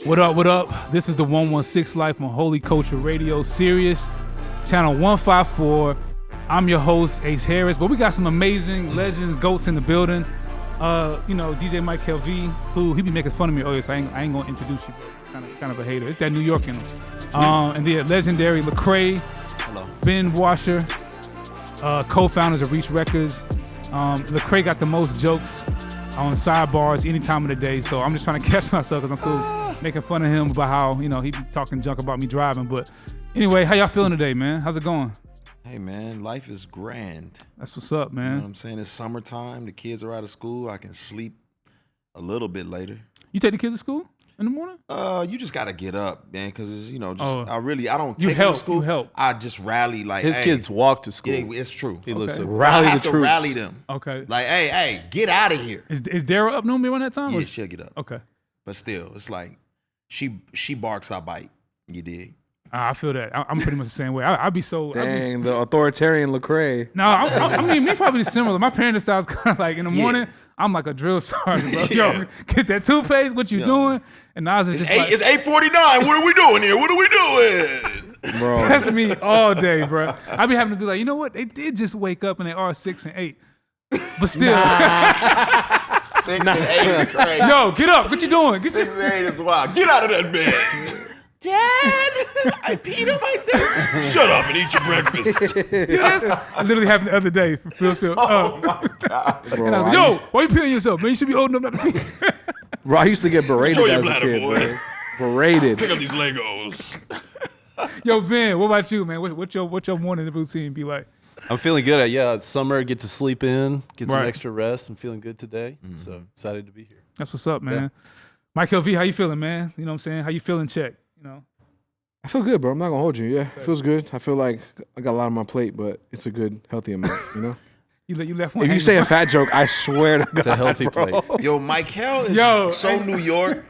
What up, what up? This is the 116 Life on Holy Culture Radio, Sirius, channel 154. I'm your host, Ace Harris, but we got some amazing legends, GOATs in the building. DJ Mike LV, who he be making fun of me earlier, so I ain't gonna introduce you. Kind of a hater. It's that New York in him. And the legendary Lecrae, hello, Ben Washer, co-founders of Reach Records. Lecrae got the most jokes on sidebars any time of the day, so I'm just trying to catch myself because I'm still making fun of him about how, he be talking junk about me driving. But anyway, how y'all feeling today, man? How's it going? Hey man, life is grand. That's what's up, man. You know what I'm saying? It's summertime. The kids are out of school. I can sleep a little bit later. You take the kids to school in the morning? You just gotta get up, man, because it's I don't You take help, them to school. you help. I just rally like his kids walk to school. Yeah, it's true. He looks like Rally I have to rally them. Okay. Like, hey, get out of here. Is Dara up normally around that time? Yeah, she'll get up. Okay. But still, it's like she barks, I bite. You dig? I feel that. I'm pretty much the same way. I'd be so... Dang, the authoritarian Lecrae. No, I mean, me probably similar. My parenting style is kind of like in the morning, I'm like a drill sergeant, bro. Yo, get that toothpaste, what you doing? And I was just like... It's 8:49. What are we doing here? What are we doing? Bro. That's me all day, bro. I be having to be like, you know what? They did just wake up and they are 6 and 8. But still... 6 and 8 is crazy. Yo, get up. What you doing? 6 and 8 is wild. Get out of that bed. Dad, I peed on myself. Shut up and eat your breakfast. I literally happened the other day for Phil. Oh my God. Bro, and I was like, yo, why you peeing yourself, man? You should be old enough not to pee. Bro, I used to get berated Enjoy your as a bladder, kid, boy. bro. Berated. Pick up these Legos. Yo, Ben, what about you, man? What your morning routine be like? I'm feeling good. It's summer, get to sleep in, get some Right. extra rest. I'm feeling good today, so excited to be here. That's what's up, man. Mike LV, how you feeling, man? You know what I'm saying? How you feeling, check? I feel good, bro. I'm not gonna hold you. Yeah, it feels good. I feel like I got a lot on my plate, but it's a good, healthy amount. You know. You left one. If you say a fat joke, I swear to God, It's a healthy bro. plate. Yo, Michael is so New York.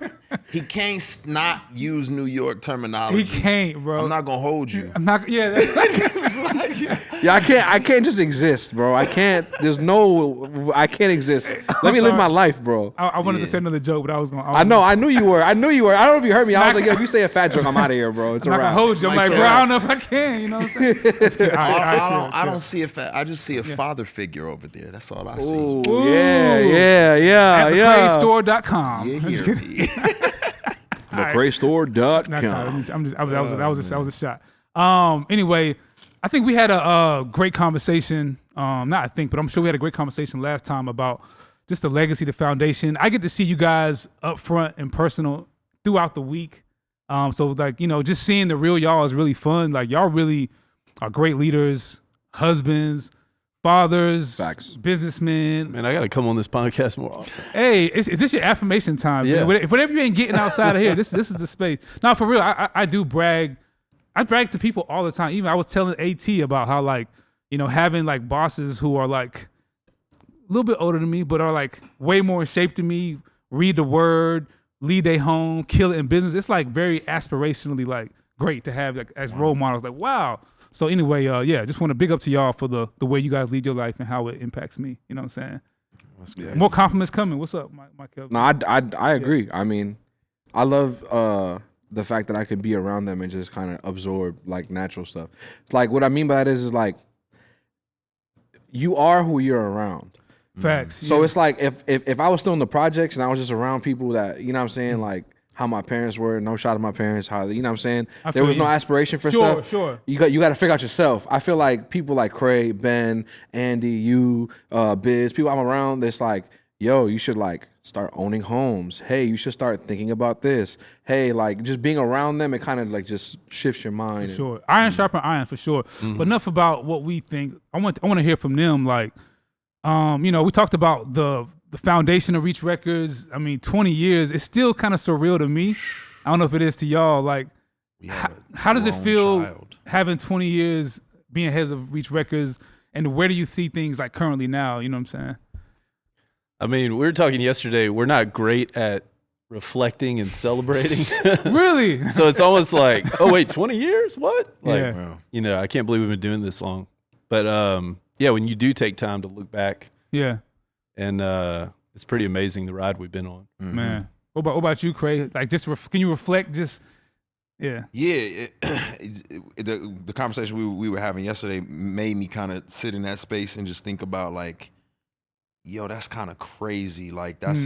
He can't not use New York terminology. He can't, bro. I'm not gonna hold you. I'm not. Yeah. Yeah, I can't just exist, bro. I can't. I can't exist. Let me live sorry. my life, bro. I wanted to say another joke, but I was gonna. I knew you were. I don't know if you heard me. I was like, yo, if you say a fat joke, I'm out of here, bro. It's a I'm not wrap. gonna hold you. I'm like, Mike, bro, I don't know if I can. You know what I'm saying? I don't see a fat. I just see a father figure over there. That's all I see. Ooh, Ooh. yeah. At thepraisestore.com. You I'm just hear kidding. me? ThePrayStore.com. That was a shot. Anyway, I think we had a great conversation. Not I think, but I'm sure we had a great conversation last time about just the legacy, the foundation. I get to see you guys up front and personal throughout the week. So like, just seeing the real y'all is really fun. Like y'all really are great leaders, husbands, fathers, Facts. businessmen. Man, I got to come on this podcast more often. Hey, is this your affirmation time? Yeah. Man? Whatever you ain't getting outside of here, this is the space. No, for real, I do brag. I brag to people all the time. Even I was telling AT about how having like bosses who are like a little bit older than me, but are like way more in shape than me, read the word, lead their home, kill it in business. It's like very aspirationally like great to have like as role models. Like, wow. So anyway, just want to big up to y'all for the way you guys lead your life and how it impacts me. You know what I'm saying? That's great. More compliments coming. What's up, Mike? No, I agree. I mean, I love the fact that I can be around them and just kind of absorb like natural stuff. It's like what I mean by that is like you are who you're around. Facts. So it's like if I was still in the projects and I was just around people that, you know what I'm saying, like how my parents were, no shot at my parents, how, you know what I'm saying? I There feel was no you. aspiration for Sure, stuff. sure. You got to figure out yourself. I feel like people like Cray, Ben, Andy, you, Biz, people I'm around, that's like, yo, you should like start owning homes. Hey, you should start thinking about this. Hey, like just being around them, it kind of like just shifts your mind. For sure. Iron sharpen iron for sure. But enough about what we think. I want to hear from them. Like, we talked about the foundation of Reach Records. I mean, 20 years. It's still kind of surreal to me. I don't know if it is to y'all. Like, how does it grown feel child. having 20 years being heads of Reach Records, and where do you see things like currently now? You know what I'm saying? I mean, we were talking yesterday. We're not great at reflecting and celebrating. Really? So it's almost like, oh, wait, 20 years? What? Like, Yeah. Wow. I can't believe we've been doing this long. But when you do take time to look back, Yeah. and it's pretty amazing the ride we've been on. Man. What about you, Craig? Like, just can you reflect? Just yeah. Yeah, the conversation we were having yesterday made me kind of sit in that space and just think about like, yo, that's kind of crazy. Like that's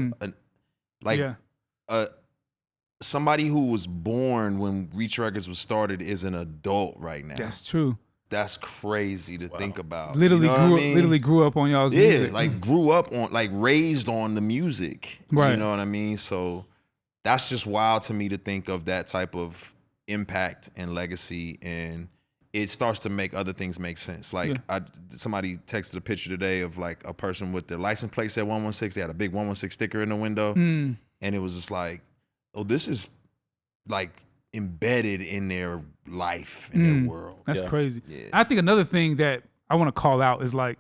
somebody who was born when Reach Records was started is an adult right now. That's true. That's crazy to think about. Literally grew up on y'all's music. Like grew up on, like raised on the music. Right. You know what I mean? So that's just wild to me to think of that type of impact and legacy, and it starts to make other things make sense. Like somebody texted a picture today of like a person with their license plate said 116. They had a big 116 sticker in the window, and it was just like, oh, this is like embedded in their life, in their world. That's crazy. Yeah. I think another thing that I want to call out is like,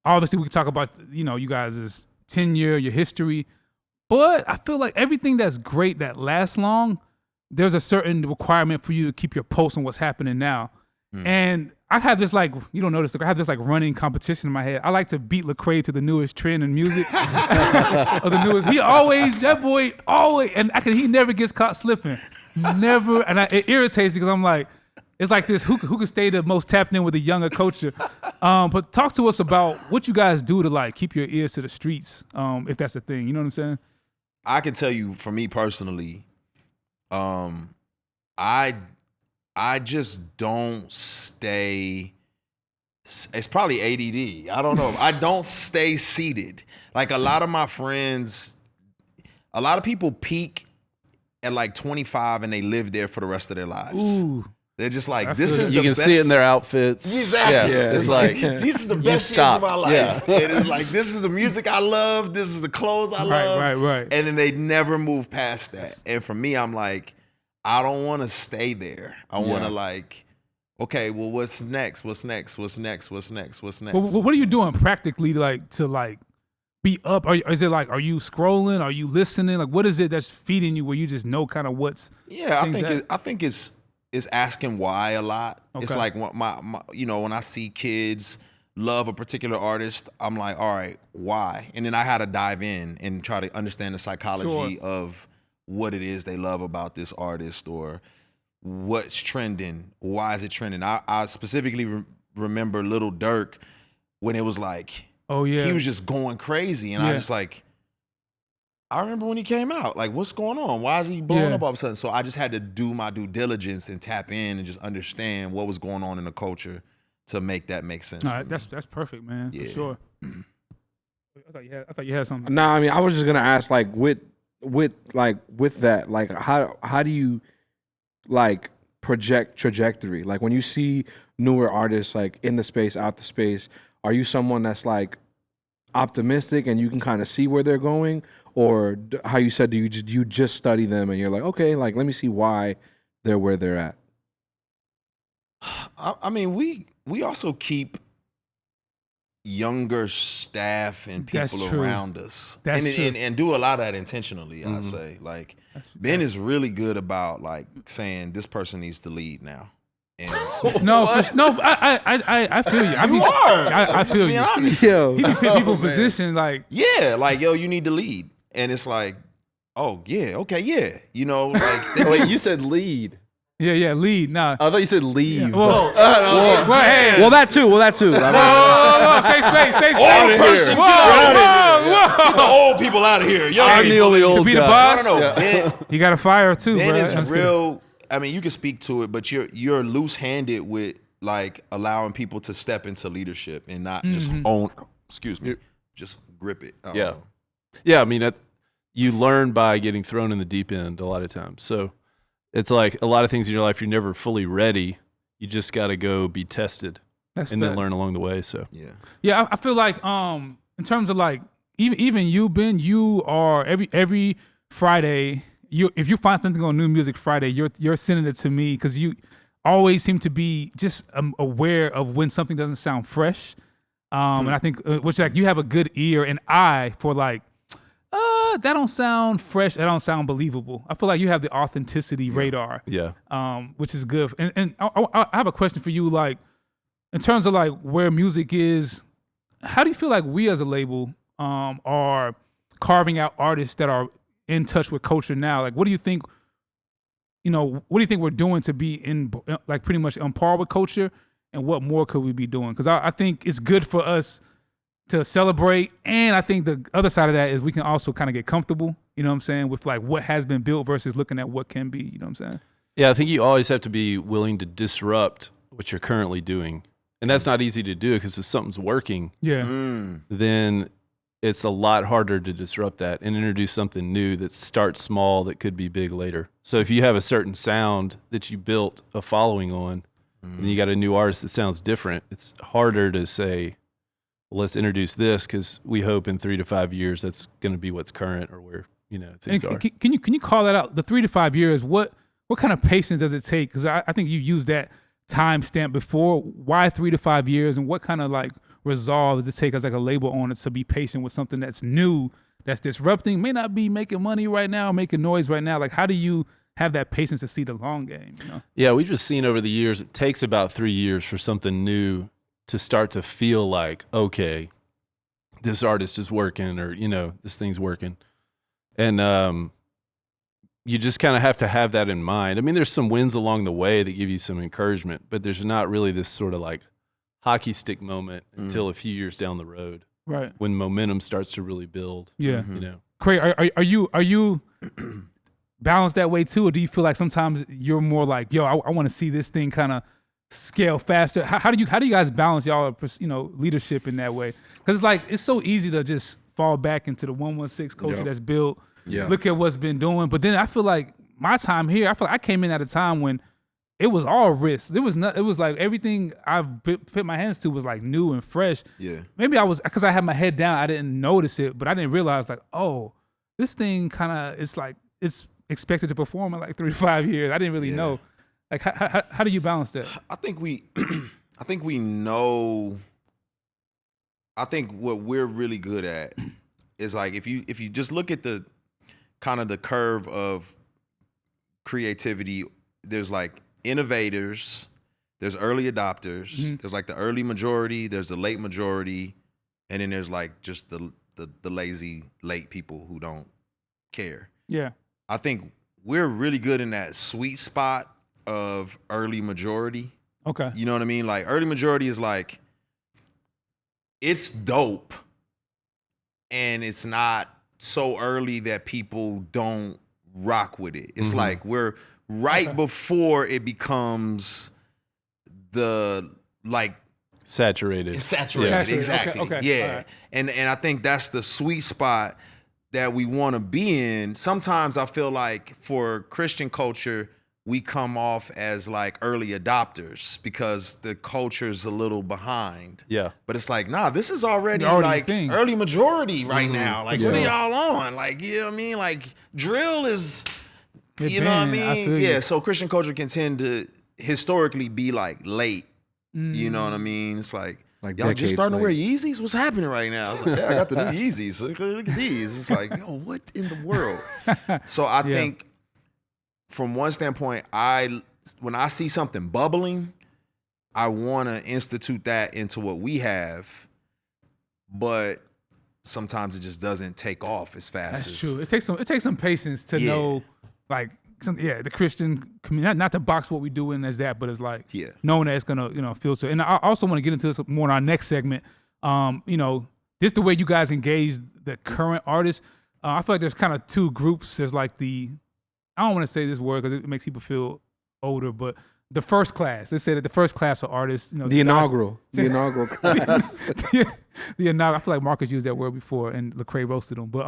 obviously we can talk about, you guys' tenure, your history, but I feel like everything that's great that lasts long, there's a certain requirement for you to keep your pulse on what's happening now. And I have this like, you don't notice, I have this like running competition in my head. I like to beat Lecrae to the newest trend in music. Or the newest. That boy always, and he never gets caught slipping. Never. And it irritates me because I'm like, it's like this, who can stay the most tapped in with the younger culture? But talk to us about what you guys do to like keep your ears to the streets, if that's a thing. You know what I'm saying? I can tell you, for me personally, I just don't stay. It's probably ADD. I don't know. I don't stay seated. Like a lot of my friends, a lot of people peak at like 25 and they live there for the rest of their lives. Ooh. They're just like, this is you the can best. see it in their outfits. Exactly. Yeah. It's like, these are the best years of my life. Yeah. And it's like, this is the music I love. This is the clothes I love. Right. And then they never move past that. And for me, I'm like, I don't want to stay there. I want to like, okay, well, what's next? What's next? What's next? What's next? What's next? Well, what are you doing practically to be up? Is it like, are you scrolling? Are you listening? Like, what is it that's feeding you where you just know kind of what's? Yeah, I think it's asking why a lot. Okay. It's like my when I see kids love a particular artist, I'm like, all right, why? And then I had to dive in and try to understand the psychology of what it is they love about this artist, or what's trending, why is it trending. I specifically remember Lil Durk when it was like, oh yeah, he was just going crazy, and I just like, I remember when he came out, like, what's going on? Why is he blowing up all of a sudden? So I just had to do my due diligence and tap in and just understand what was going on in the culture to make that make sense. All right, that's perfect, man, for sure. I thought you had something. Nah, I mean, I was just gonna ask, like, with that, like, how do you like project trajectory? Like, when you see newer artists like in the space, out the space, are you someone that's like optimistic and you can kind of see where they're going, or how you said, do you just study them and you're like, okay, like, let me see why they're where they're at? I mean, we also keep younger staff and people around us, and do a lot of that intentionally. I'd say, like, Ben is really good about like saying this person needs to lead now. And I feel you. I feel you. Honest. Yo, he be putting people in position like, like, yo, you need to lead, and it's like, oh yeah, okay, yeah, like. Wait, you said lead. Yeah, lead. Nah. I thought you said leave. Yeah, well, hey. Well, that too. Whoa, stay space. Old person, whoa. Get the old people out of here. I'm the only old to be guy. the boss. No. Ben, you got to fire too. Ben bro. is real. I mean, you can speak to it, but you're loose-handed with like allowing people to step into leadership and not just own. Excuse me, just grip it. Yeah. I mean, you learn by getting thrown in the deep end a lot of times. So it's like a lot of things in your life, you're never fully ready. You just got to go be tested then learn along the way. So yeah, I feel like in terms of like even you, Ben, you are every Friday. If you find something on New Music Friday, you're sending it to me because you always seem to be just aware of when something doesn't sound fresh. And I think which like you have a good ear and eye for like, that don't sound fresh. That don't sound believable. I feel like you have the authenticity radar. Yeah. Which is good. And I have a question for you, like in terms of like where music is. How do you feel like we as a label are carving out artists that are in touch with culture now? Like, what do you think? What do you think we're doing to be in like pretty much on par with culture, and what more could we be doing? Because I think it's good for us to celebrate, and I think the other side of that is we can also kind of get comfortable. You know what I'm saying, with like what has been built versus looking at what can be. You know what I'm saying? Yeah, I think you always have to be willing to disrupt what you're currently doing, and that's not easy to do because if something's working, then it's a lot harder to disrupt that and introduce something new that starts small that could be big later. So if you have a certain sound that you built a following on, and you got a new artist that sounds different, it's harder to say, well, let's introduce this because we hope in 3 to 5 years that's going to be what's current or where things are. Can you call that out? The 3 to 5 years, what kind of patience does it take? Because I think you used that time stamp before. Why 3 to 5 years, and what kind of like resolve does it take as like a label owner to be patient with something that's new, that's disrupting, may not be making money right now, making noise right now? Like, how do you have that patience to see the long game? Yeah, we've just seen over the years, it takes about 3 years for something new to start to feel like, okay, this artist is working, or this thing's working. And you just kind of have to have that in mind. I mean, there's some wins along the way that give you some encouragement, but there's not really this sort of like hockey stick moment until a few years down the road, right? When momentum starts to really build. Yeah, Craig, are you balanced that way too, or do you feel like sometimes you're more like, yo, I want to see this thing kind of scale faster? How do you guys balance y'all leadership in that way? Because it's like it's so easy to just fall back into the 116 culture that's built. Yeah. Look at what's been doing, but then I feel like my time here, I feel like I came in at a time when it was all risk. It was like everything I've put my hands to was like new and fresh. Yeah. Maybe because I had my head down, I didn't notice it, but I didn't realize like, oh, this thing kind of, it's like, it's expected to perform in like 3 to 5 years. I didn't really know. Like, how do you balance that? I think we know. I think what we're really good at is like, if you just look at the kind of the curve of creativity, there's like innovators, there's early adopters, there's like the early majority, there's the late majority, and then there's like just the lazy late people who don't care. Yeah. I think we're really good in that sweet spot of early majority. Okay. You know what I mean? Like early majority is like, it's dope, and it's not so early that people don't rock with it. It's like we're right before it becomes the like saturated. It's saturated. Exactly. Okay. Yeah. Right. And I think that's the sweet spot that we want to be in. Sometimes I feel like for Christian culture, we come off as like early adopters because the culture's a little behind. Yeah. But it's like, nah, this is already like early majority right now. Like, what are y'all on? Like, you know what I mean? Like, drill is, you know what I mean? Yeah, so Christian culture can tend to historically be like late. You know what I mean? It's like y'all just starting to wear Yeezys? What's happening right now? It's like, yeah, I got the new Yeezys. Look at these. It's like, yo, what in the world? So I think from one standpoint, when I see something bubbling, I want to institute that into what we have, but sometimes it just doesn't take off as fast. That's true. It takes some patience to know, like, the Christian community, not to box what we do in as that, but it's like knowing that it's gonna filter. And I also want to get into this more in our next segment. Just the way you guys engage the current artists. I feel like there's kind of two groups. There's like I don't want to say this word because it makes people feel older, but the first class. They say that the first class of artists, the inaugural class. The inaugural. I feel like Marcus used that word before, and Lecrae roasted him. But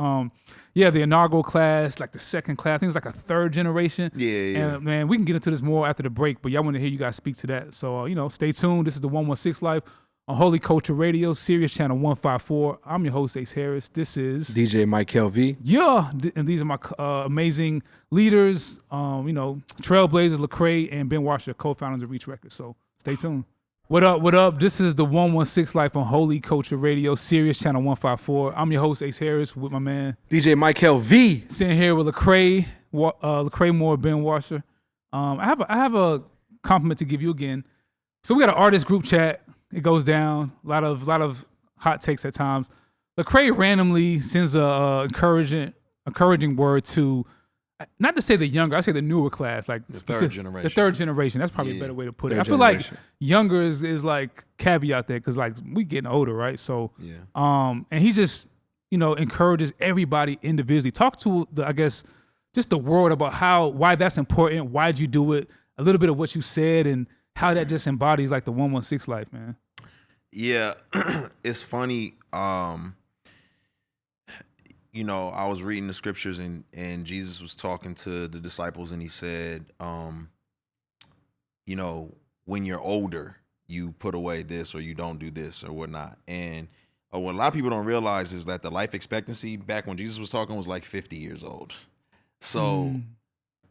the inaugural class, like the second class. I think it's like a third generation. Yeah. And man, we can get into this more after the break, but y'all want to hear you guys speak to that. So stay tuned. This is the 116 Life on Holy Culture Radio, Sirius Channel 154. I'm your host, Ace Harris. This is DJ Michael V. Yeah, and these are my amazing leaders, trailblazers, Lecrae and Ben Washer, co-founders of Reach Records. So stay tuned. What up? This is the 116 Life on Holy Culture Radio, Sirius Channel 154. I'm your host, Ace Harris, with my man DJ Michael V. Sitting here with Lecrae Moore, Ben Washer. I have a compliment to give you again. So we got an artist group chat. It goes down. A lot of hot takes at times. Lecrae randomly sends a encouraging encouraging word to, not to say the younger, I say the newer class, like the third generation. The third generation. That's probably a better way to put it. Third I feel like generation. younger is like caveat there because like we getting older, right? So and he just encourages everybody individually. Talk to the, I guess, just the world about why that's important. Why'd you do it? A little bit of what you said and how that just embodies like the 116 life, man. Yeah, it's funny. I was reading the scriptures and Jesus was talking to the disciples and he said, when you're older, you put away this or you don't do this or whatnot. And what a lot of people don't realize is that the life expectancy back when Jesus was talking was like 50 years old. So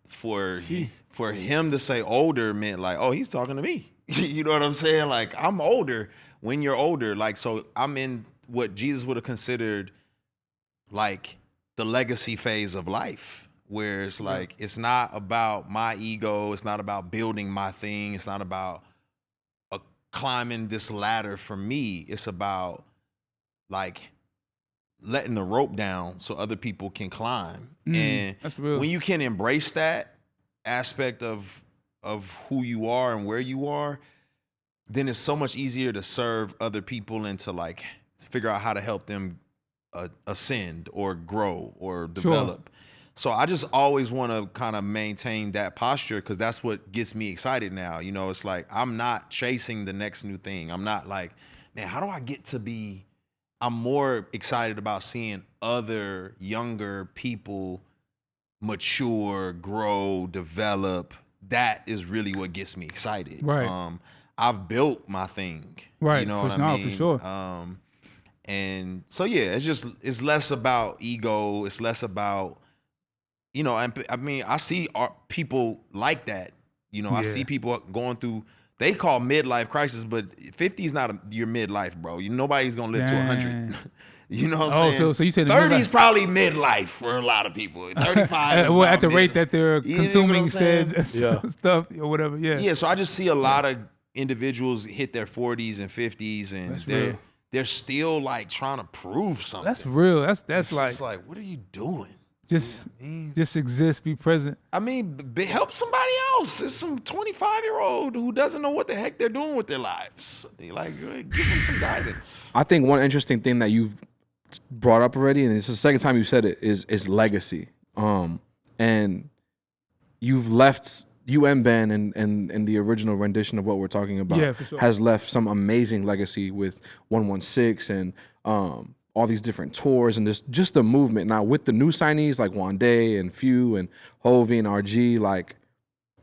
for him to say older meant like, oh, he's talking to me. You know what I'm saying? Like, I'm older when you're older. Like, so I'm in what Jesus would have considered like the legacy phase of life, where it's like, it's not about my ego. It's not about building my thing. It's not about climbing this ladder for me. It's about like letting the rope down so other people can climb. And that's real. When you can embrace that aspect of who you are and where you are, then it's so much easier to serve other people and to like figure out how to help them ascend or grow or develop. So I just always want to kind of maintain that posture because that's what gets me excited now. It's like I'm not chasing the next new thing. I'm not like, man, how do I get to be? I'm more excited about seeing other younger people mature, grow, develop. That is really what gets me excited. Right. I've built my thing. Right. You know what I mean? For sure. And so it's less about ego. It's less about, I see people like that. I see people going through. They call midlife crisis, but 50 is not your midlife, bro. Nobody's gonna live to 100. You know what I'm saying? So you said 30 is probably midlife for a lot of people. 35 is well, at the mid. rate that they're consuming said Yeah. stuff or whatever. Yeah. Yeah. So I just see a lot of individuals hit their 40s and 50s, and That's real. they're still like trying to prove something. That's real. That's It's like just like, what are you doing? just exist, be present. I mean, help somebody else. It's some 25-year-old who doesn't know what the heck they're doing with their lives. They like, give them some guidance. I think one interesting thing that you've brought up already, and it's the second time you said it, is legacy. And you've left, you and Ben and the original rendition of what we're talking about for sure. has left some amazing legacy with 116 and all these different tours and just the movement. Now with the new signees like Wande and Few and Hovey and RG, like,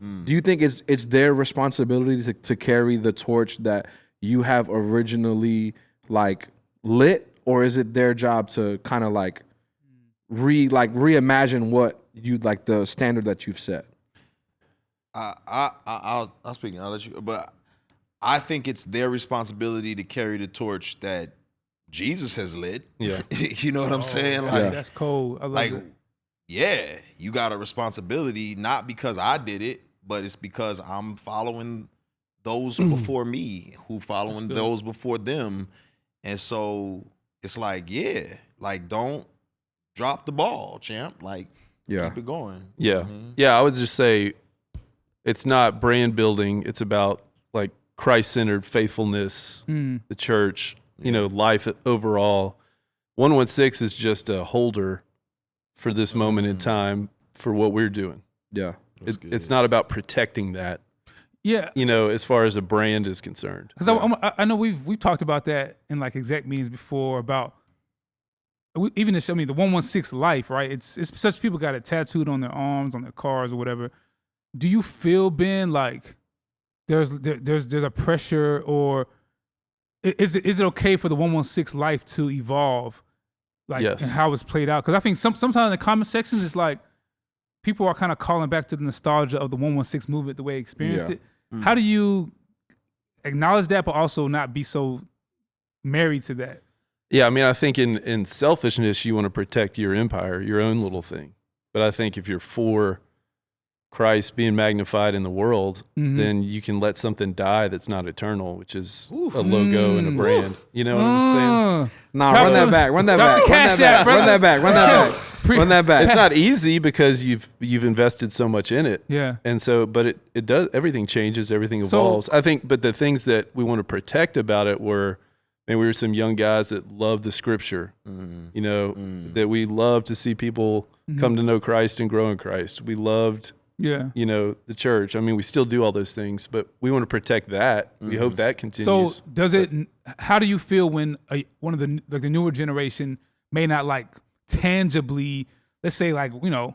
do you think it's their responsibility to carry the torch that you have originally like lit, or is it their job to kind of like reimagine what you like the standard that you've set? I'll speak. I'll let you. But I think it's their responsibility to carry the torch that Jesus has lit. Yeah. You know what I'm saying? Yeah, Like, that's cold. I love it. yeah, you got a responsibility, not because I did it, but it's because I'm following those before me, who following those before them. And so it's like, yeah, like don't drop the ball, champ. Like, keep it going. Yeah. I mean, Yeah, I would just say it's not brand building. It's about like Christ-centered faithfulness, the church, life overall. 116 is just a holder for this moment in time for what we're doing. Yeah. It's not about protecting that, Yeah. as far as a brand is concerned. Because I know we've talked about that in like exec meetings before about even the 116 life, right? It's such people got it tattooed on their arms, on their cars, or whatever. Do you feel, Ben, like there's a pressure, or is it okay for the 116 life to evolve, like Yes. and how it's played out? Because I think sometimes in the comment section it's like people are kind of calling back to the nostalgia of the 116 movement, the way they experienced it. How do you acknowledge that, but also not be so married to that? Yeah, I mean, I think in selfishness, you want to protect your empire, your own little thing. But I think if you're for Christ being magnified in the world, then you can let something die that's not eternal, which is a logo and a brand. You know what I'm saying? Nah, run that back. Run that back. It's not easy because you've invested so much in it. Yeah. And so, but it does, everything changes, everything evolves. I think, but the things that we want to protect about it were, we were some young guys that loved the scripture, you know, that we loved to see people come to know Christ and grow in Christ. We loved, you know, the church. I mean, we still do all those things, but we want to protect that. We hope that continues. So does it, how do you feel when one of the newer generation may not like tangibly, let's say like, you know,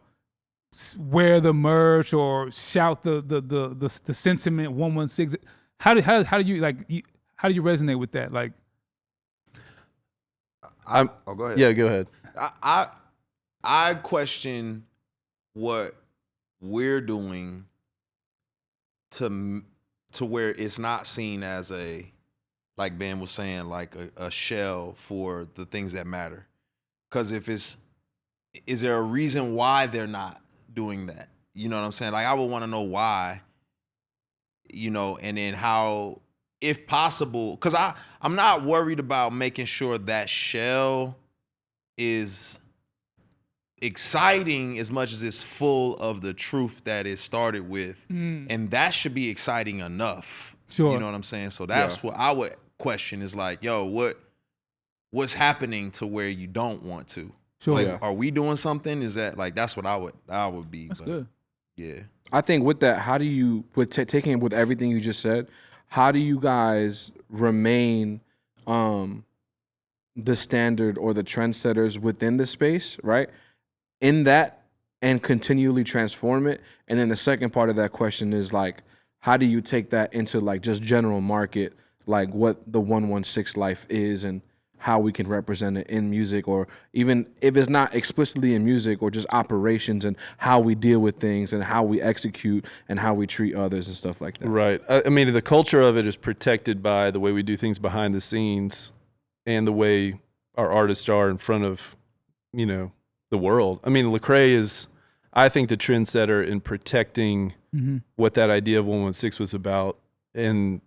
wear the merch or shout the sentiment 116? How do you like, how do you resonate with that? Like, go ahead. Yeah, go ahead. I question what we're doing to where it's not seen as a, like Ben was saying, like a shell for the things that matter. Because is there a reason why they're not doing that? You know what I'm saying? Like, I would want to know why, you know, and then how, if possible, because I'm not worried about making sure that shell is exciting as much as it's full of the truth that it started with. And that should be exciting enough. Sure. You know what I'm saying? So that's what I would question is like, yo, what's happening to where you don't want to? Sure. Like, are we doing something? Is that like, that's what I would be. That's good. Yeah. I think with that, how do you, taking it with everything you just said, how do you guys remain the standard or the trendsetters within the space, right? In that, and continually transform it. And then the second part of that question is like, how do you take that into like just general market, like what the 116 life is and how we can represent it in music, or even if it's not explicitly in music, or just operations and how we deal with things and how we execute and how we treat others and stuff like that. Right. I mean, the culture of it is protected by the way we do things behind the scenes and the way our artists are in front of, you know, the world. I mean, Lecrae is, I think, the trendsetter in protecting what that idea of 116 was about, and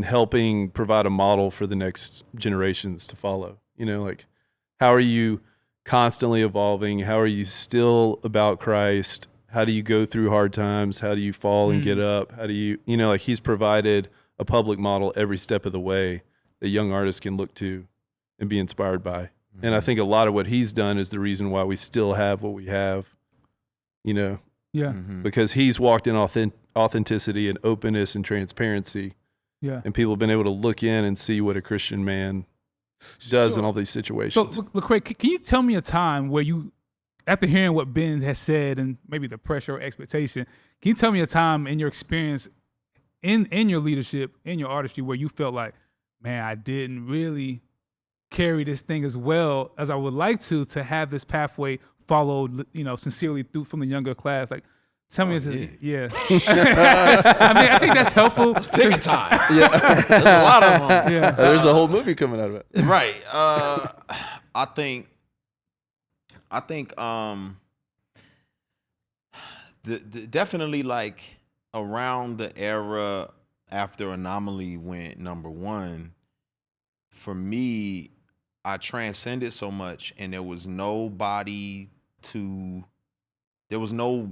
helping provide a model for the next generations to follow. You know, like, how are you constantly evolving? How are you still about Christ? How do you go through hard times? How do you fall and get up? How do you, you know, like, he's provided a public model every step of the way that young artists can look to and be inspired by. And I think a lot of what he's done is the reason why we still have what we have, you know, because he's walked in authenticity and openness and transparency. Yeah. And people have been able to look in and see what a Christian man does in all these situations. So, Lecrae, can you tell me a time where you, after hearing what Ben has said and maybe the pressure or expectation, can you tell me a time in your experience in your leadership, in your artistry, where you felt like, man, I didn't really carry this thing as well as I would like to have this pathway followed, you know, sincerely through from the younger class? Like, tell me, yeah. I mean, I think that's helpful. Pick a time. Yeah. There's a lot of them. Yeah. There's a whole movie coming out of it. Right. I think definitely like around the era after Anomaly went #1, for me, I transcended so much, and there was no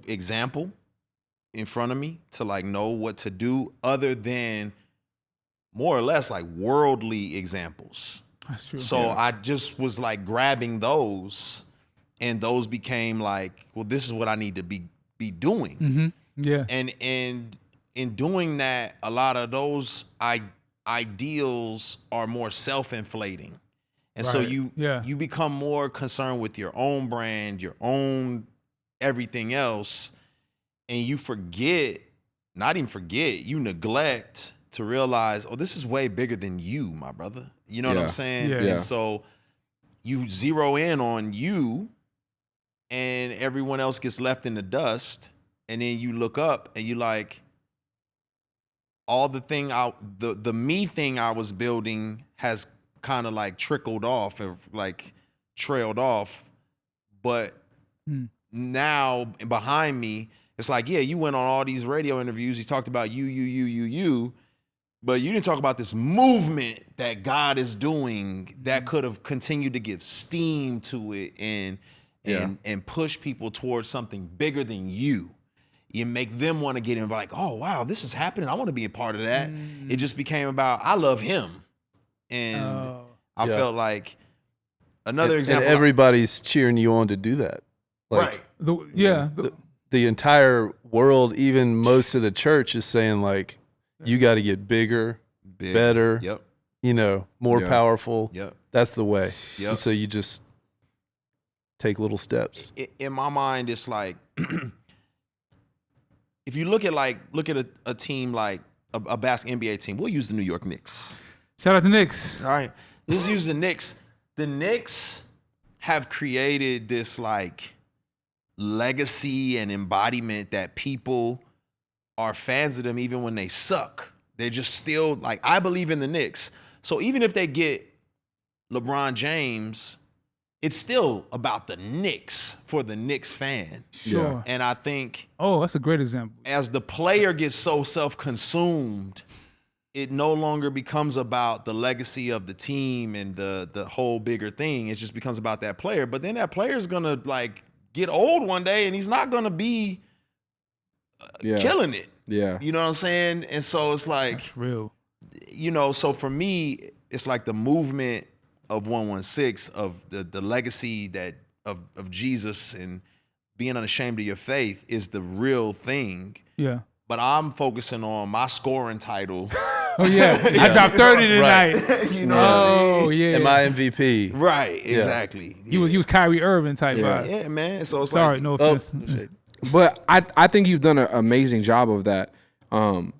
example in front of me to like know what to do other than more or less like worldly examples. That's true. So I just was like grabbing those, and those became like, well, this is what I need to be doing. Yeah. And in doing that, a lot of those ideals are more self-inflating. And so you become more concerned with your own brand, your own everything else, and you you neglect to realize, oh, this is way bigger than you, my brother. You know what I'm saying? Yeah. And so you zero in on you, and everyone else gets left in the dust, and then you look up and you like, all the me thing I was building has kind of like trickled off or like trailed off. But now behind me, it's like, yeah, you went on all these radio interviews. You talked about you, but you didn't talk about this movement that God is doing that could have continued to give steam to it and push people towards something bigger than you. You make them want to get in, like, oh wow, this is happening. I want to be a part of that. It just became about, I love him, and I felt like another example. And everybody's cheering you on to do that. Right. The entire world, even most of the church, is saying like, you got to get bigger, better. Yep. More powerful. Yep. That's the way. Yep. And so you just take little steps. In my mind, it's like, if you look at a team like a basketball NBA team, we'll use the New York Knicks. Shout out to Knicks. All right, let's use the Knicks. The Knicks have created this like legacy and embodiment that people are fans of them even when they suck. They're just still like, I believe in the Knicks. So even if they get LeBron James, it's still about the Knicks for the Knicks fan. Sure. And I think, that's a great example. as the player gets so self-consumed, it no longer becomes about the legacy of the team and the whole bigger thing. It just becomes about that player. But then that player is gonna like get old one day, and he's not gonna be killing it. Yeah. You know what I'm saying? And so it's like, That's real. So for me, it's like the movement of 116, of the legacy that of Jesus and being unashamed of your faith is the real thing. Yeah. But I'm focusing on my scoring title. Oh yeah. I dropped 30 tonight. You know what I mean? Yeah. And my MVP. Right, exactly. He was Kyrie Irving type vibe. Yeah, man. So it's Sorry, like, no offense. But I think you've done an amazing job of that in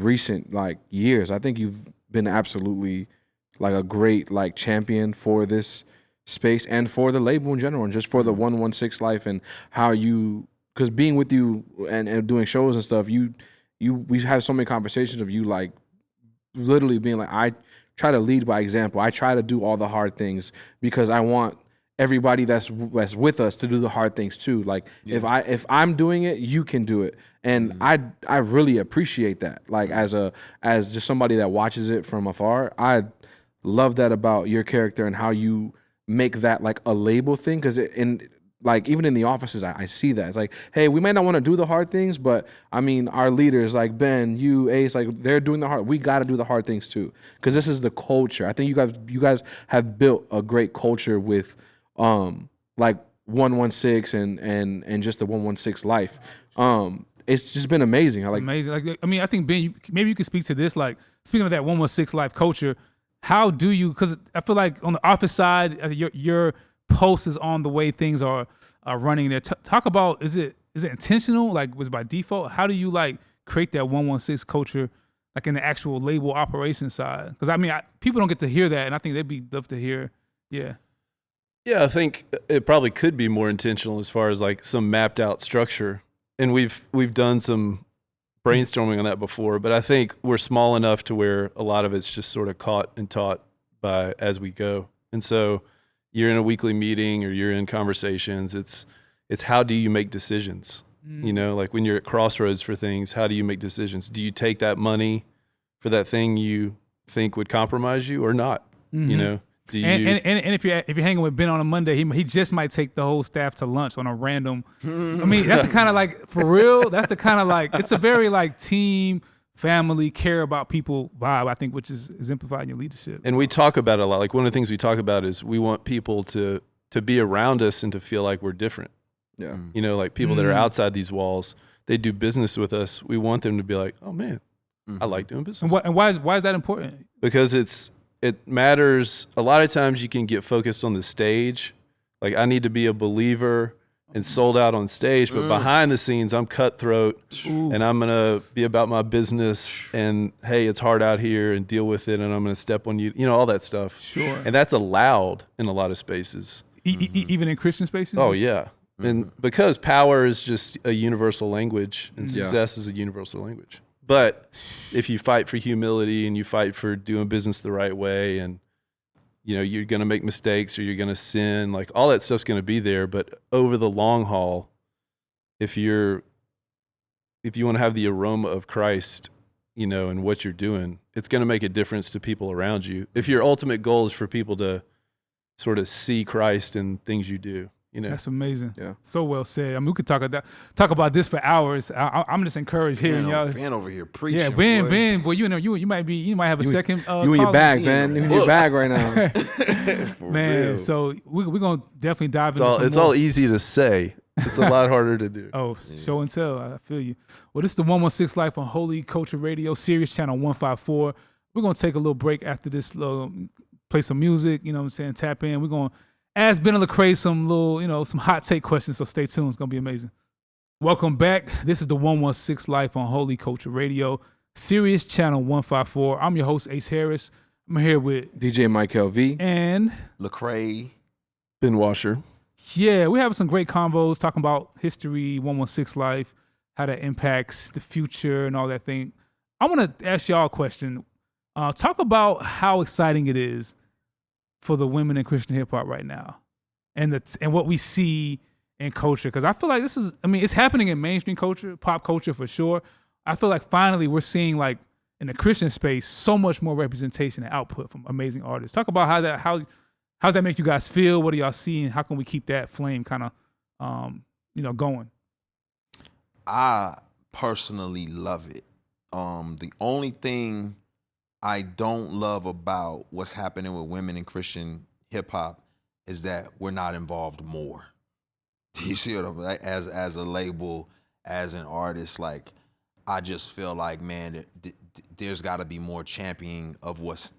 recent like years. I think you've been absolutely like a great like champion for this space and for the label in general, and just for the 116 life, and how you, because being with you and doing shows and stuff, we've had so many conversations of you like literally being like, I try to lead by example. I try to do all the hard things because I want everybody that's with us to do the hard things too. Like if I'm doing it, you can do it. And I really appreciate that. Like as just somebody that watches it from afar, I love that about your character and how you make that like a label thing. Cause like even in the offices, I see that. It's like, hey, we might not want to do the hard things, but I mean, our leaders like Ben, you, Ace, like they're doing the hard. We got to do the hard things too, because this is the culture. I think you guys have built a great culture with like 116 and just the 116 life. It's just been amazing. Amazing. Like, I mean, I think Ben, maybe you could speak to this. Like, speaking of that 116 life culture, how do you? Because I feel like on the office side, your post is on the way things are running there. Talk about, is it intentional? Like, was it by default? How do you like create that 116 culture, like in the actual label operation side? Because I mean, people don't get to hear that, and I think they'd be love to hear. Yeah. Yeah, I think it probably could be more intentional as far as like some mapped out structure. And we've done some brainstorming on that before, but I think we're small enough to where a lot of it's just sort of caught and taught by as we go. And so you're in a weekly meeting or you're in conversations, it's how do you make decisions? You know, like when you're at crossroads for things, how do you make decisions? Do you take that money for that thing you think would compromise you or not? You know? And if you're hanging with Ben on a Monday, he just might take the whole staff to lunch on a random. I mean, that's the kind of like, for real. That's the kind of like, it's a very like team, family, care about people vibe, I think, which is exemplified in your leadership. And we talk about it a lot. Like one of the things we talk about is we want people to be around us and to feel like we're different. Yeah. You know, like people that are outside these walls, they do business with us. We want them to be like, oh man, I like doing business. And why is that important? Because it matters. A lot of times you can get focused on the stage. Like I need to be a believer and sold out on stage, but behind the scenes, I'm cutthroat and I'm going to be about my business and hey, it's hard out here and deal with it. And I'm going to step on you, you know, all that stuff. Sure. And that's allowed in a lot of spaces. Even in Christian spaces? Oh yeah. And because power is just a universal language and success is a universal language. But if you fight for humility and you fight for doing business the right way and, you know, you're going to make mistakes or you're going to sin, like all that stuff's going to be there. But over the long haul, if you want to have the aroma of Christ, you know, and what you're doing, it's going to make a difference to people around you. If your ultimate goal is for people to sort of see Christ in things you do, You know, That's amazing. Yeah. So well said. I mean, we could talk about this for hours. I'm just encouraged hearing y'all. Ben over here preaching. Yeah, boy. Ben, boy, you might have a second. You in your call. bag, Ben. You in your bag right now. For Man. real. So we're gonna definitely dive it's into all some it's more. all easy to say. It's a lot harder to do. Oh, show and tell. I feel you. Well, this is the 116 Life on Holy Culture Radio, Sirius Channel 154. We're going to take a little break after this, play some music, you know what I'm saying, tap in. We're going to ask Ben Lecrae some some hot take questions, so stay tuned. It's going to be amazing. Welcome back. This is the 116 Life on Holy Culture Radio, Sirius Channel 154. I'm your host, Ace Harris. I'm here with DJ Michael V. and Lecrae. Ben Washer. yeah, we have some great convos talking about history, 116 Life, how that impacts the future and all that thing. I want to ask y'all a question. Talk about how exciting it is for the women in Christian hip hop right now, and what we see in culture. Because I feel like it's happening in mainstream culture, pop culture for sure. I feel like finally we're seeing, like, in the Christian space, so much more representation and output from amazing artists. Talk about how's that make you guys feel? What are y'all seeing? How can we keep that flame kind of, going? I personally love it. The only thing I don't love about what's happening with women in Christian hip hop is that we're not involved more. You see what I'm like? As a label, as an artist, like, I just feel like, man, there's got to be more championing of what's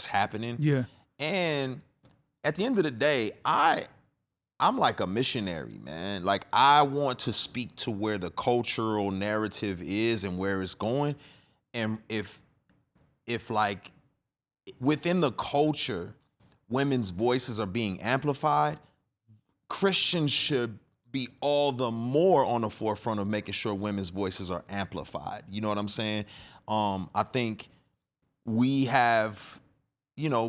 happening. Yeah. And at the end of the day, I'm like a missionary, man. Like, I want to speak to where the cultural narrative is and where it's going. And if like within the culture, women's voices are being amplified, Christians should be all the more on the forefront of making sure women's voices are amplified. You know what I'm saying? I think we have,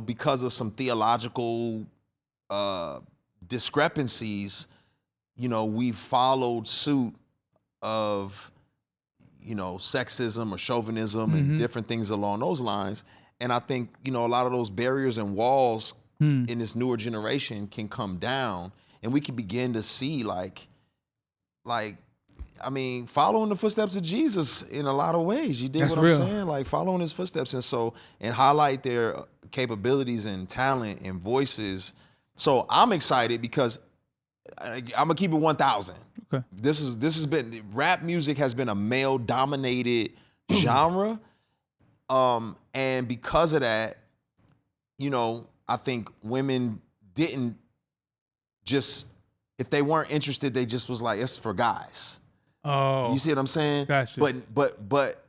because of some theological discrepancies, we've followed suit of, sexism or chauvinism and different things along those lines. And I think, a lot of those barriers and walls in this newer generation can come down, and we can begin to see following the footsteps of Jesus in a lot of ways. You dig That's what real. I'm saying? Like, following his footsteps, and highlight their capabilities and talent and voices. So I'm excited because I'm gonna keep it 1,000. Okay. This has been, rap music has been a male dominated genre, and because of that, I think women didn't just, if they weren't interested, they just was like, it's for guys. Oh, You see what I'm saying? Gotcha. But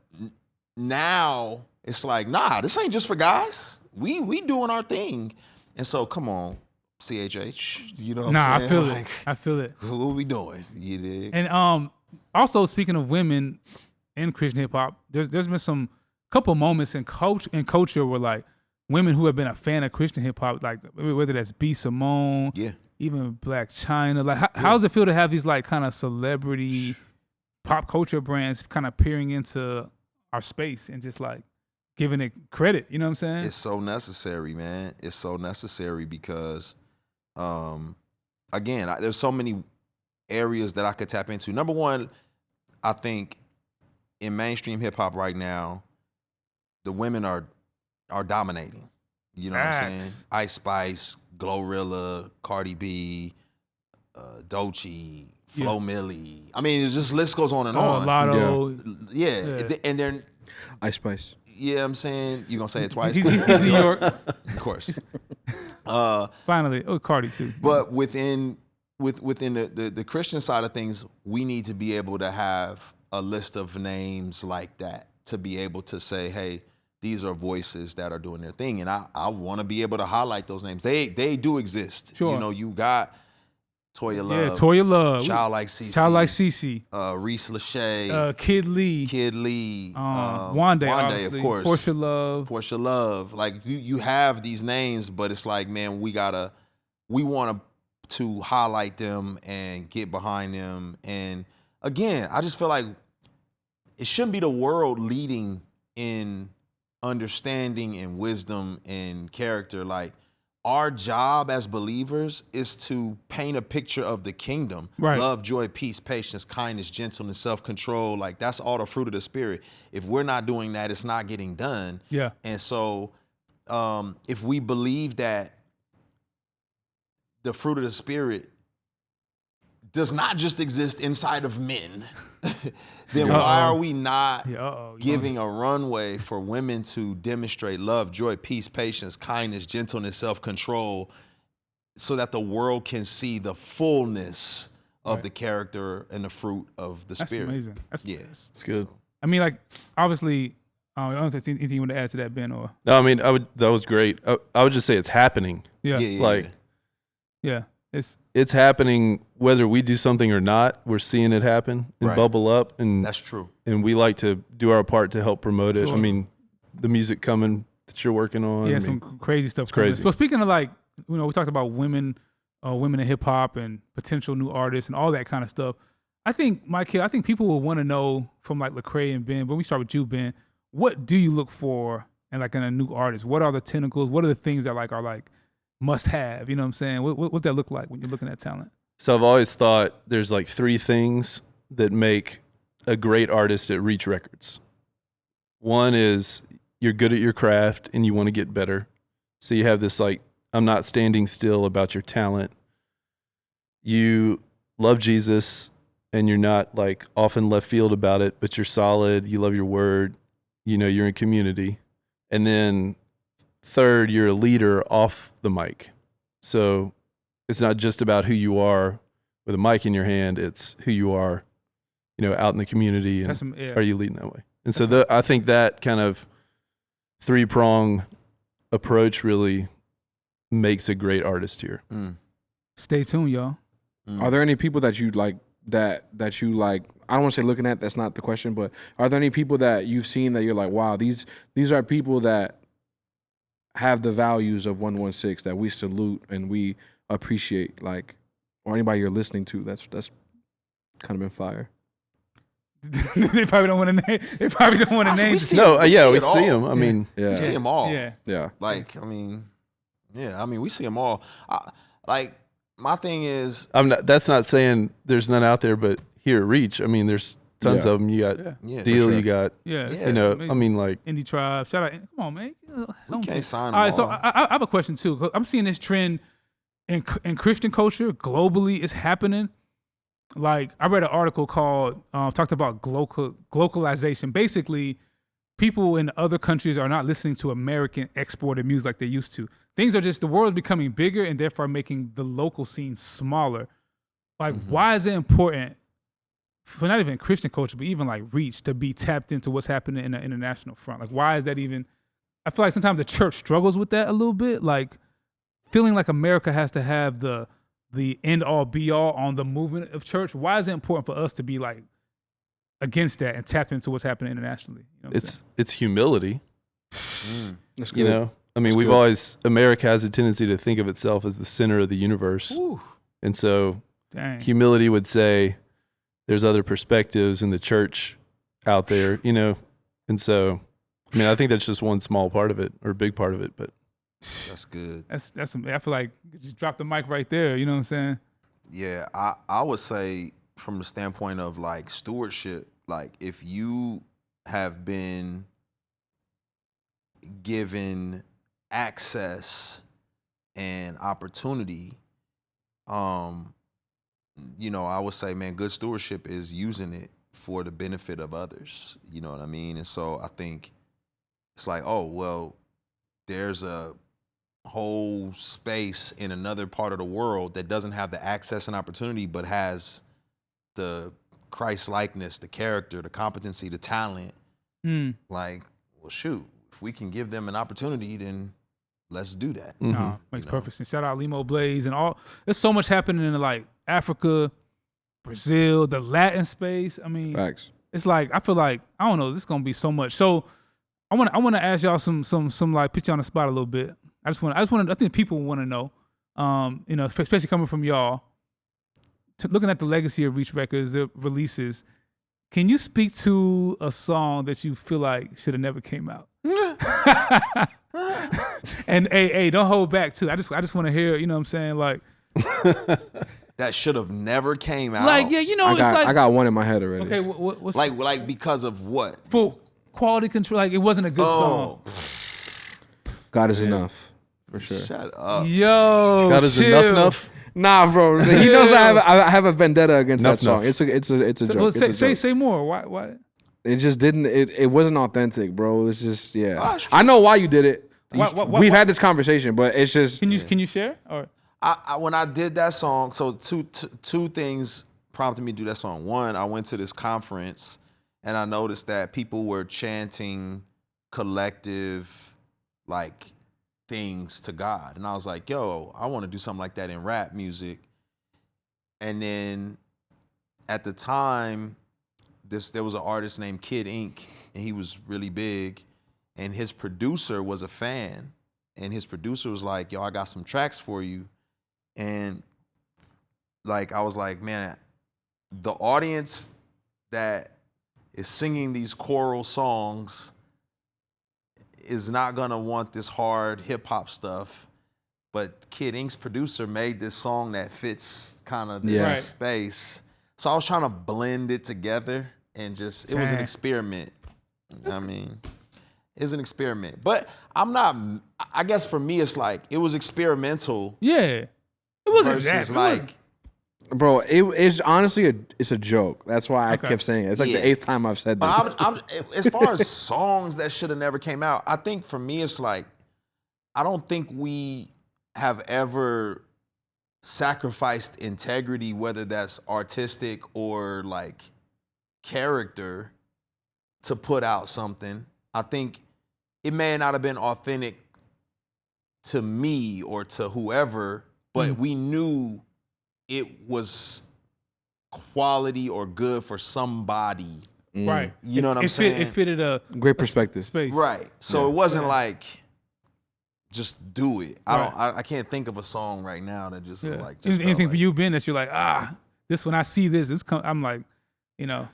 now it's like, nah, this ain't just for guys. We doing our thing. And so come on, CHH, you know what I'm saying? I feel Like, it. I feel it. what we doing? You dig? And also, speaking of women in Christian hip hop, there's been some couple moments in culture where, like, women who have been a fan of Christian hip hop, like whether that's B. Simone, Yeah. even Black China, like how does it feel to have these, like, kind of celebrity pop culture brands kind of peering into our space and just, like, giving it credit? You know what I'm saying? It's so necessary, man. It's so necessary because, again, there's so many areas that I could tap into. Number one, I think in mainstream hip hop right now, the women are dominating. You know what I'm saying? Facts. Ice Spice, Glorilla, Cardi B, Doechii, Flo Milli. I mean, it just list goes on and on. Lotto. Yeah. And then, Ice Spice. yeah, I'm saying, you gonna say it twice? He's New York. Of course. Finally. Oh, Cardi too. But within the Christian side of things, we need to be able to have a list of names like that to be able to say, hey, these are voices that are doing their thing. And I want to be able to highlight those names. They do exist. Sure. You got Toya Love. Yeah, Toya Love. Child Like Cece. Reese Lachey. Kid Lee. Wande, obviously. of course. Portia Love. Like, you have these names, but it's like, man, we want to highlight them and get behind them. And again, I just feel like it shouldn't be the world leading in understanding and wisdom and character. Like, our job as believers is to paint a picture of the kingdom. Right. Love, joy, peace, patience, kindness, gentleness, self-control. Like, that's all the fruit of the Spirit. If we're not doing that, it's not getting done. Yeah. And so if we believe that the fruit of the Spirit does not just exist inside of men, then why are we not giving a runway for women to demonstrate love, joy, peace, patience, kindness, gentleness, self-control, so that the world can see the fullness of the character and the fruit of the Spirit? That's amazing. It's good. I mean, like, obviously, I don't know if there's anything you want to add to that, Ben, or No, I mean, that was great. I would just say it's happening. yeah. It's happening whether we do something or not. We're seeing it happen and bubble up, and That's true. And we like to do our part to help promote it. Sure. I mean, the music coming that you're working on. Yeah, I some mean, crazy stuff. it's crazy. So speaking of, like, we talked about women in hip hop and potential new artists and all that kind of stuff. I think, Mike, I think people will want to know from like Lecrae and Ben. But we start with you, Ben. What do you look for in a new artist? What are the tentacles? What are the things that are must have? You know what I'm saying? What's that look like when you're looking at talent? So I've always thought there's like 3 things that make a great artist at Reach Records. One is you're good at your craft and you want to get better. So you have this like, I'm not standing still about your talent. You love Jesus and you're not like off in left field about it, but you're solid. You love your word. You're in community. And then third, you're a leader off the mic. So it's not just about who you are with a mic in your hand. It's who you are, out in the community. And are you leading that way? And so I think that kind of 3-prong approach really makes a great artist here. Stay tuned, y'all. Are there any people that you like that you like? I don't want to say looking at, that's not the question, but are there any people that you've seen that you're like, wow, these are people that have the values of 116 that we salute and we appreciate, like, or anybody you're listening to that's kind of been fire? They probably don't want to name. They probably don't want to name. We see them. I mean, we see them all. Yeah. Like, we see them all. My thing is, that's not saying there's none out there, but here at Reach, I mean, there's tons of them. You got Deal, you got, I mean, like Indie Tribe. Shout out, come on, man. We can't sign them all right, so I have a question too. I'm seeing this trend in Christian culture globally. It's happening. Like, I read an article called talked about globalization. Basically, people in other countries are not listening to American exported music like they used to. The world is becoming bigger and therefore making the local scene smaller. Like, why is it important for not even Christian culture, but even like Reach, to be tapped into what's happening in the international front? Like, why is that even? I feel like sometimes the church struggles with that a little bit, like feeling like America has to have the end all be all on the movement of church. Why is it important for us to be like against that and tapped into what's happening internationally? It's humility. That's good. I mean, America has a tendency to think of itself as the center of the universe. Ooh. And so humility would say there's other perspectives in the church out there, And so, I mean, I think that's just one small part of it, or a big part of it, but that's good. That's I feel like you just drop the mic right there, you know what I'm saying? Yeah, I would say from the standpoint of like stewardship, like if you have been given access and opportunity, I would say, man, good stewardship is using it for the benefit of others. You know what I mean? And so I think it's like, oh, well, there's a whole space in another part of the world that doesn't have the access and opportunity, but has the Christ-likeness, the character, the competency, the talent. Like, well, shoot, if we can give them an opportunity, then let's do that. Makes perfect sense. Shout out Limo Blaze and all. There's so much happening in like Africa, Brazil, the Latin space. I mean, facts. It's like, I feel like, I don't know, this is gonna be so much. So I want to ask y'all some like, put you on the spot a little bit. I think people want to know, especially coming from y'all, looking at the legacy of Reach Records, the releases. Can you speak to a song that you feel like should have never came out? And hey, don't hold back too. I just want to hear, you know what I'm saying? Like that should have never came out. Like, yeah, you know, I got one in my head already. Okay, what's like because of what? For quality control, like it wasn't a good song. God is enough, for sure. Shut up. Yo, God is enough. Nah, bro. He knows I have a vendetta against that song. Nuff. It's a joke. Say more. Why? It just didn't. It wasn't authentic, bro. It was just I know why you did it. We've had this conversation, but it's just. Can you share or? I when I did that song, so two things prompted me to do that song. One, I went to this conference and I noticed that people were chanting collective like things to God. And I was like, yo, I want to do something like that in rap music. And then at the time, there was an artist named Kid Ink, and he was really big. And his producer was a fan. And his producer was like, yo, I got some tracks for you. And like, I was like, man, the audience that is singing these choral songs is not gonna want this hard hip hop stuff. But Kid Ink's producer made this song that fits kind of this space. So I was trying to blend it together and just, it was an experiment. I mean, it's an experiment. But I guess for me, it's like, it was experimental. Yeah. It wasn't versus that. like, bro, it's honestly it's a joke. That's why I kept saying it. It's like the 8th time I've said this. I'm as far as songs that should have never came out, I think for me it's like, I don't think we have ever sacrificed integrity, whether that's artistic or like character, to put out something. I think it may not have been authentic to me or to whoever, but we knew it was quality or good for somebody. Right. You know what I'm saying? It fitted a Great perspective. space. Right. So it wasn't like just do it. I can't think of a song right now that just was like just anything like, for you, Ben, that you're like, this when I see this I'm like, you know.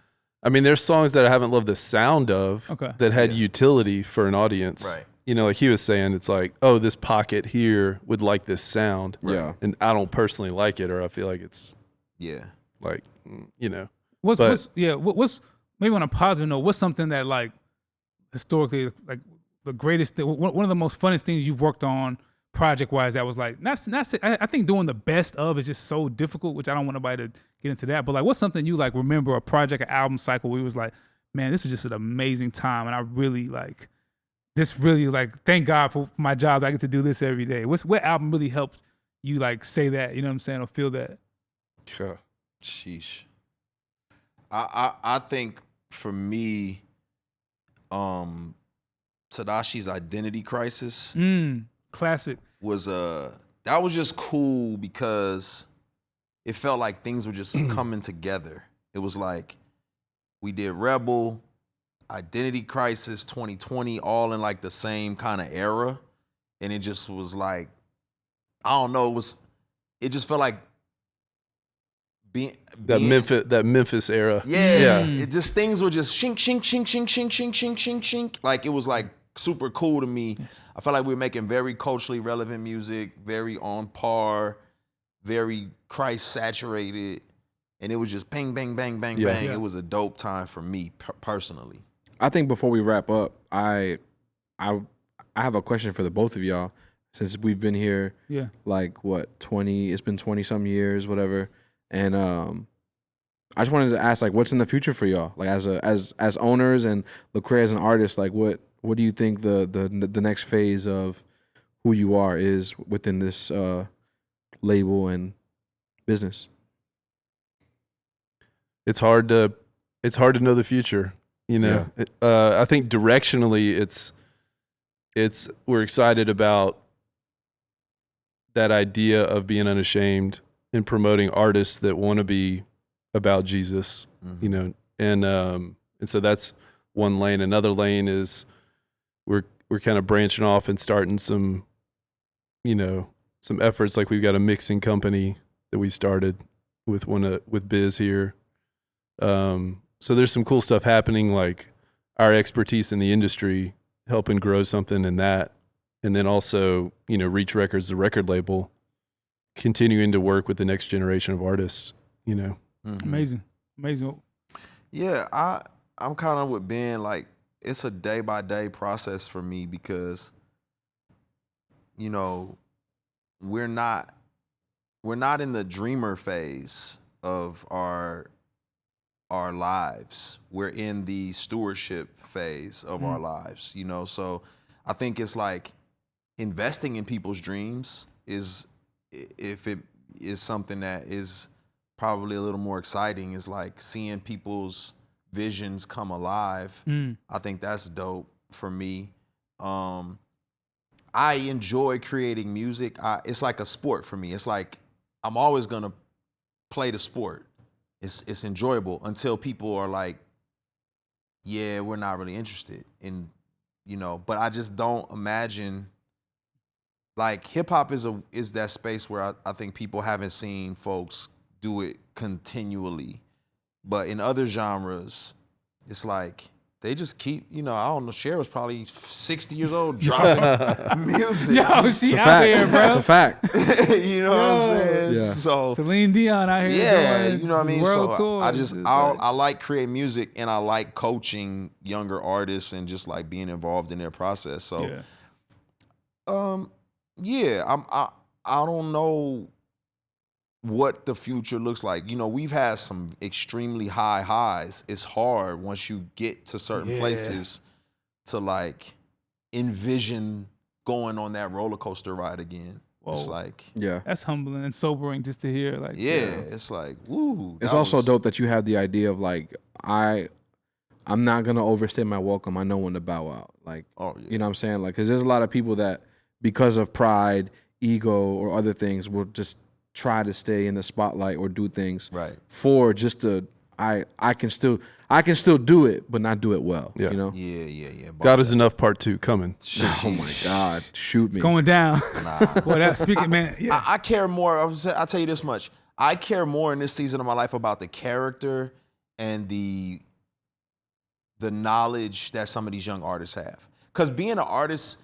I mean, there's songs that I haven't loved the sound of that had utility for an audience. Right. You know, like he was saying, it's like, oh, this pocket here would like this sound. Yeah. And I don't personally like it, or I feel like it's like, you know. What's maybe on a positive note, what's something that like historically, like the greatest thing, one of the most funnest things you've worked on project wise that was like, I think doing the best of is just so difficult, which I don't want nobody to get into that. But like, what's something you like remember, a project, an album cycle where it was like, man, this was just an amazing time. And I really like, this really like, thank God for my job that I get to do this every day. What album really helped you like say that, you know what I'm saying, or feel that? Sure. Sheesh. I think for me, Tedashi's Identity Crisis classic was that was just cool because it felt like things were just coming together. It was like we did Rebel, Identity Crisis, 2020, all in like the same kind of era, and it just was like, I don't know, it just felt like that Memphis era. Yeah. It just, things were just shink, shink, shink, shink, shink, shink, shink, shink, shink. Like it was like super cool to me. Yes. I felt like we were making very culturally relevant music, very on par, very Christ saturated, and it was just bang, bang, bang, bang, bang. Yeah. It was a dope time for me personally. I think before we wrap up, I have a question for the both of y'all, since we've been here. Yeah. Like what, 20? It's been 20 some years, whatever. And I just wanted to ask, like, what's in the future for y'all? Like, as owners and Lecrae as an artist, like, what do you think the next phase of who you are is within this label and business? It's hard to know the future. You know, I think directionally, we're excited about that idea of being unashamed and promoting artists that want to be about Jesus, you know, and so that's one lane. Another lane is we're kind of branching off and starting some, you know, some efforts. Like we've got a mixing company that we started with with Biz here. So there's some cool stuff happening, like our expertise in the industry helping grow something in that and then also, Reach Records, the record label, continuing to work with the next generation of artists, Amazing. Yeah, I'm kind of with Ben. Like, it's a day by day process for me because, we're not in the dreamer phase of our lives. We're in the stewardship phase of our lives, So I think it's like investing in people's dreams is, if it is something that is probably a little more exciting, is like seeing people's visions come alive. I think that's dope for me. I enjoy creating music. It's like a sport for me. It's like I'm always gonna play the sport. It's enjoyable until people are like, yeah, we're not really interested in, but I just don't imagine, like, hip hop is that space where I think people haven't seen folks do it continually. But in other genres, it's like they just keep, I don't know, Cher was probably 60 years old dropping music. Yo, she out here, bro. That's a fact. You know what I'm saying? Yeah. So Celine Dion out here. yeah, doing you know what I mean? world So tours. I like creating music, and I like coaching younger artists and just like being involved in their process. So I don't know what the future looks like. We've had some extremely high highs. It's hard once you get to certain places to like envision going on that roller coaster ride again. Whoa. It's like, That's humbling and sobering just to hear. Like, it's like, woo. It's also dope that you have the idea of like, I'm not gonna overstay my welcome. I know when to bow out. Like, you know what I'm saying? Like, because there's a lot of people that, because of pride, ego, or other things, will just try to stay in the spotlight or do things for just to I can still do it, but not do it well. Yeah. Yeah. God is enough part 2 coming. Oh my God, shoot me. going down. Boy, that's speaking, man. Yeah. I care more. I'll tell you this much. I care more in this season of my life about the character and the knowledge that some of these young artists have. Because being an artist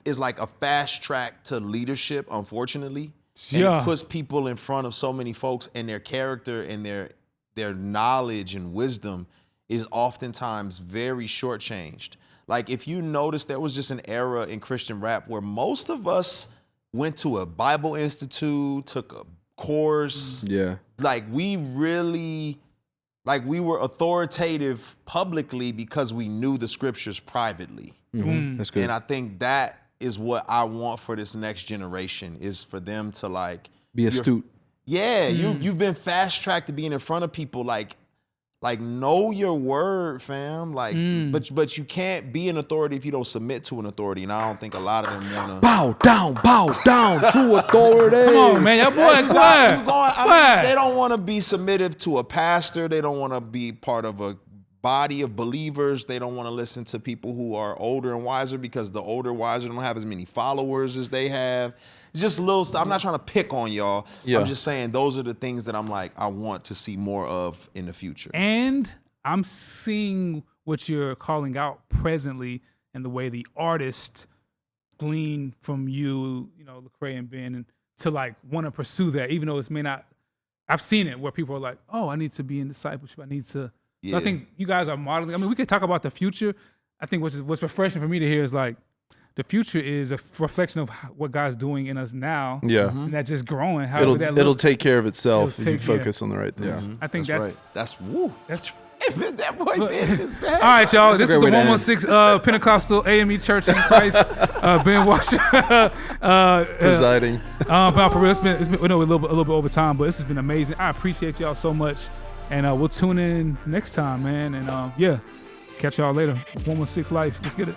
is like a fast track to leadership, unfortunately. And it puts people in front of so many folks, and their character and their knowledge and wisdom is oftentimes very shortchanged. Like, if you notice, there was just an era in Christian rap where most of us went to a Bible Institute, took a course. Yeah. Like, we were authoritative publicly because we knew the scriptures privately. That's good. And I think that is what I want for this next generation, is for them to like be astute. Yeah, you've been fast tracked to being in front of people. Like know your word, fam. Like, but you can't be an authority if you don't submit to an authority. And I don't think a lot of them wanna bow down, true authority. Come on, man, your boy, they don't want to be submissive to a pastor. They don't want to be part of a body of believers. They don't want to listen to people who are older and wiser, because the older, wiser don't have as many followers as they have. Just little stuff. I'm not trying to pick on y'all. Yeah. I'm just saying those are the things that I'm like, I want to see more of in the future. And I'm seeing what you're calling out presently in the way the artists glean from you, Lecrae and Ben, and to like want to pursue that, even though it may not. I've seen it where people are like, oh, I need to be in discipleship. I need to. Yeah. So I think you guys are modeling. I mean, we could talk about the future. I think what's refreshing for me to hear is like, the future is a reflection of what God's doing in us now. Yeah. And that's just growing. It'll take care of itself if you focus on the right things. I think that's right. That's woo. That's that boy Ben is bad. All right, y'all. This is the 116 Pentecostal AME Church in Christ. Ben Washer presiding. But for real, it's been a little bit over time, but this has been amazing. I appreciate y'all so much, and we'll tune in next time, man. And catch y'all later. 116 Life. Let's get it.